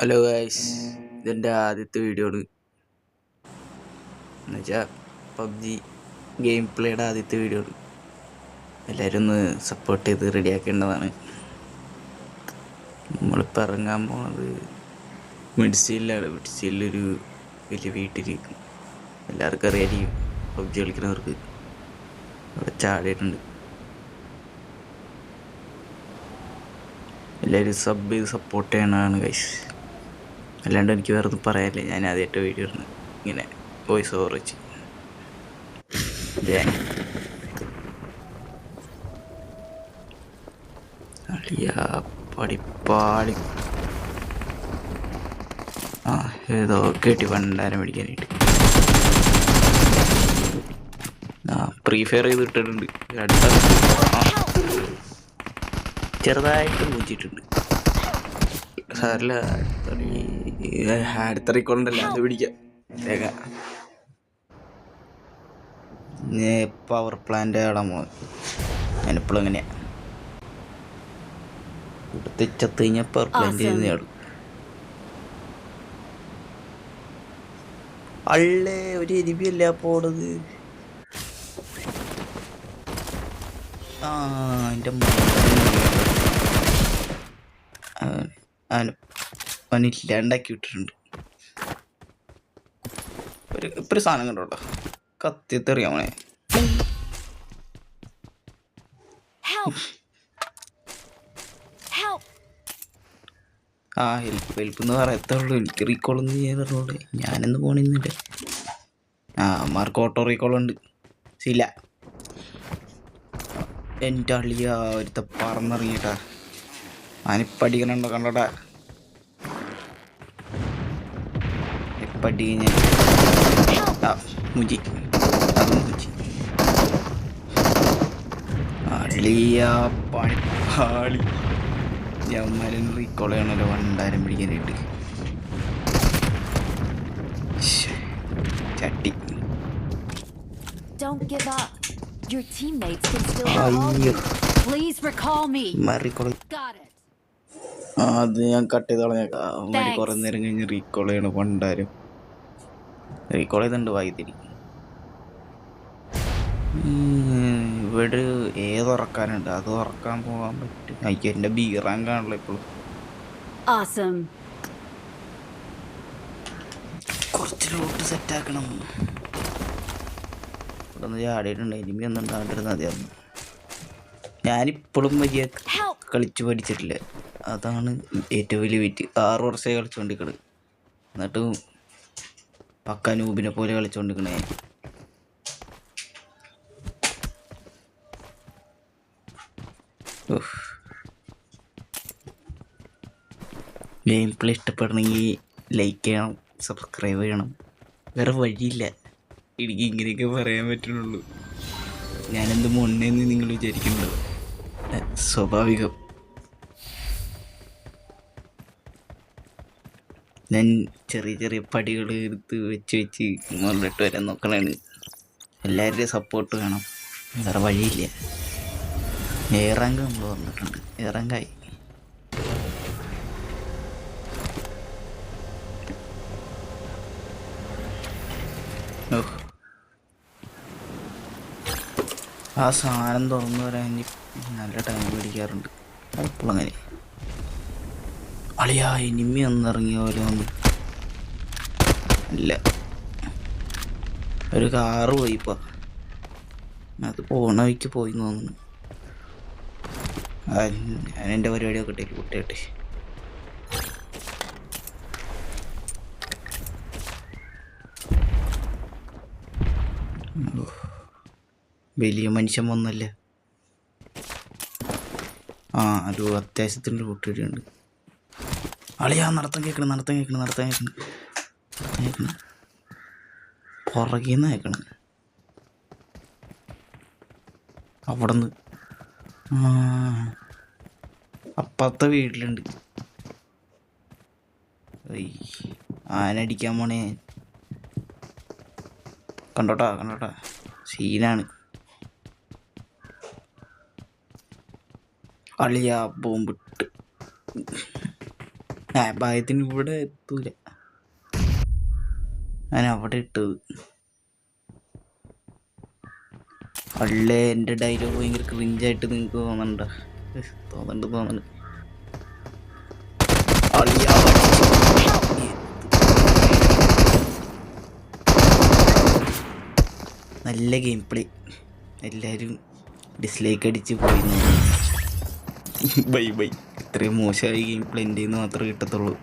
Hello guys, ഇതെൻ്റെ ആദ്യത്തെ video ആണ്. എന്നുവെച്ചാൽ പബ്ജി ഗെയിം പ്ലേയുടെ ആദ്യത്തെ വീഡിയോ ആണ്. എല്ലാവരും ഒന്ന് സപ്പോർട്ട് ചെയ്ത് റെഡിയാക്കേണ്ടതാണ്. നമ്മളിപ്പോൾ ഇറങ്ങാൻ പോണത് മിഡ്സിയിലാണ്. മിഡ്സിയിലൊരു വലിയ വീട്ടിലേക്ക് എല്ലാവർക്കും അറിയായിരിക്കും. പബ്ജി കളിക്കുന്നവർക്ക് അവിടെ ചാടിയിട്ടുണ്ട്. എല്ലാവരും സബ് ചെയ്ത് സപ്പോർട്ട് ചെയ്യണതാണ് ഗൈസ്. അല്ലാണ്ട് എനിക്ക് വേറെ ഒന്നും പറയാനില്ല. ഞാൻ ആദ്യമായിട്ട് വീഡിയോ ഇടുന്നു ഇങ്ങനെ വോയിസ് ഓവർ വെച്ച്. പടിപ്പാടി ഏതോ കേട്ടി പണ്ടാരം മേടിക്കാനായിട്ട് പ്രീ ഫയർ ചെയ്ത് ഇട്ടിട്ടുണ്ട്. ചെറുതായിട്ട് പൂച്ചിട്ടുണ്ട്. സാറില്ല അടുത്ത റീക്കോളുണ്ടല്ലോ, അത് പിടിക്കാം. പവർ പ്ലാന്റ് ആടാൻ പോകുന്നത് ഞാനിപ്പോഴും എങ്ങനെയാ ഇവിടുത്തെ ചത്ത് കഴിഞ്ഞാൽ പവർ പ്ലാന്റ് ചെയ്ത് നേടും. അള്ളേ, ഒരു എരിവിയല്ല പോണത്. എൻ്റെ അവനില്ലാണ്ടാക്കി വിട്ടിട്ടുണ്ട്. ഇപ്പൊ ഒരു സാധനം കണ്ടോട്ടോ, കത്തിയത്തെറിയാമോനെ. ഹെൽപ്പ് എന്ന് പറയത്തുള്ളൂ. എനിക്ക് റീകോളൊന്നും ചെയ്യാൻ പറഞ്ഞോളൂ. ഞാനൊന്നും പോണിന്നില്ല. അമ്മമാർക്ക് ഓട്ടോ റീകോളുണ്ട്. ശീല എൻ്റെ അളിയ ഒരുത്ത പറന്നിറങ്ങിട്ടാ. ഞാനിപ്പടിക്കണുണ്ടോ കണ്ടോട്ടാ. ഇപ്പടി മുജി അത് മുജി അളിയ പണിപ്പാളി. ഞമ്മലും റീകോൾ ചെയ്യണല്ലോ വണ്ടാരം പിടിക്കാനായിട്ട്. ചട്ടി അത് ഞാൻ കട്ട് ചെയ്ത് കളഞ്ഞേക്കാം. കുറെ നേരം കഴിഞ്ഞ് റീകോൾ ചെയ്യണ പണ്ടാരും റീകോൾ ചെയ്തിട്ടുണ്ട്. വായിത്തിരി ഇവിടെ ഏതുറക്കാനുണ്ട്, അത് ഉറക്കാൻ പോകാൻ പറ്റും. എനിക്ക് എൻ്റെ ബീറാൻ കാണല്ലോ ഇപ്പോഴും. കുറച്ച് ലോട്ട് സെറ്റാക്കണം. ഇവിടെ ഒന്ന് ചാടിയിട്ടുണ്ട്. എനിമി ഒന്നും ഉണ്ടാകേണ്ടിരുന്ന മതിയായിരുന്നു. ഞാനിപ്പോഴും വലിയ കളിച്ച് പഠിച്ചിട്ടില്ല. അതാണ് ഏറ്റവും വലിയ വിറ്റ്. 6 വർഷമായി കളിച്ചുകൊണ്ടിരിക്കണത്. എന്നിട്ട് പക്ക നൂബിനെ പോലെ കളിച്ചുകൊണ്ടിരിക്കണേ. ഗെയിം പ്ലേ ഇഷ്ടപ്പെടണമെങ്കിൽ ലൈക്ക് ചെയ്യണം, സബ്സ്ക്രൈബ് ചെയ്യണം. വേറെ വഴിയില്ല. എനിക്ക് ഇങ്ങനെയൊക്കെ പറയാൻ പറ്റുള്ളൂ. ഞാനെന്ത് മൊണ്ണേന്ന് നിങ്ങൾ വിചാരിക്കുന്നുണ്ടോ? സ്വാഭാവികം. ഞാൻ ചെറിയ ചെറിയ പടികൾ എടുത്ത് വെച്ച് മുകളിലിട്ട് വരാൻ നോക്കണാണ്. എല്ലാവരുടെയും സപ്പോർട്ട് വേണം. വേറെ വഴിയില്ല. ഏറാങ്ക് നമ്മൾ വന്നിട്ടുണ്ട്. ഏറാങ്കായി. ആ സാധനം തുറന്നു വരാൻ നല്ല ടൈം പിടിക്കാറുണ്ട്. എപ്പോഴും അങ്ങനെ. അളിയാ, എനിമി ഒന്നിറങ്ങിയ പോലെ വന്നു. ഇല്ല, ഒരു കാറ് പോയിപ്പോ. അത് പോണ വഴിക്ക് പോയി തോന്നുന്നു. ഞാൻ എൻ്റെ പരിപാടിയൊക്കെ ഇട്ടേക്ക് കുട്ടിയാട്ടെ. വലിയ മനുഷ്യൻ വന്നല്ലേ. ഒരു അത്യാവശ്യത്തിൻ്റെ കൂട്ടുകാരുണ്ട്. അളിയാ, നടത്തം കേൾക്കണം. പുറകേന്ന് കേൾക്കണം. അവിടെ നിന്ന് അപ്പുറത്തെ വീട്ടിലുണ്ട്. ആനടിക്കാൻ പോണേ. കണ്ടോട്ടാ സീനാണ്. അളിയാ ബോംബിട്ട് ഭാഗ്യത്തിന് ഇവിടെ എത്തൂല, ഞാൻ അവിടെ ഇട്ടത്. അല്ലേ എൻ്റെ ഡയലോഗ് ഭയങ്കര ക്രിഞ്ചായിട്ട് നിങ്ങൾക്ക് തോന്നണ്ട? തോന്നണ്ട്. നല്ല ഗെയിം പ്ലേ, എല്ലാവരും ഡിസ്ലൈക്ക് അടിച്ച് പോയി. ബൈ. ഇത്രയും മോശമായി ഗെയിം പ്ലേ എൻ്റെ മാത്രമേ കിട്ടത്തുള്ളൂ.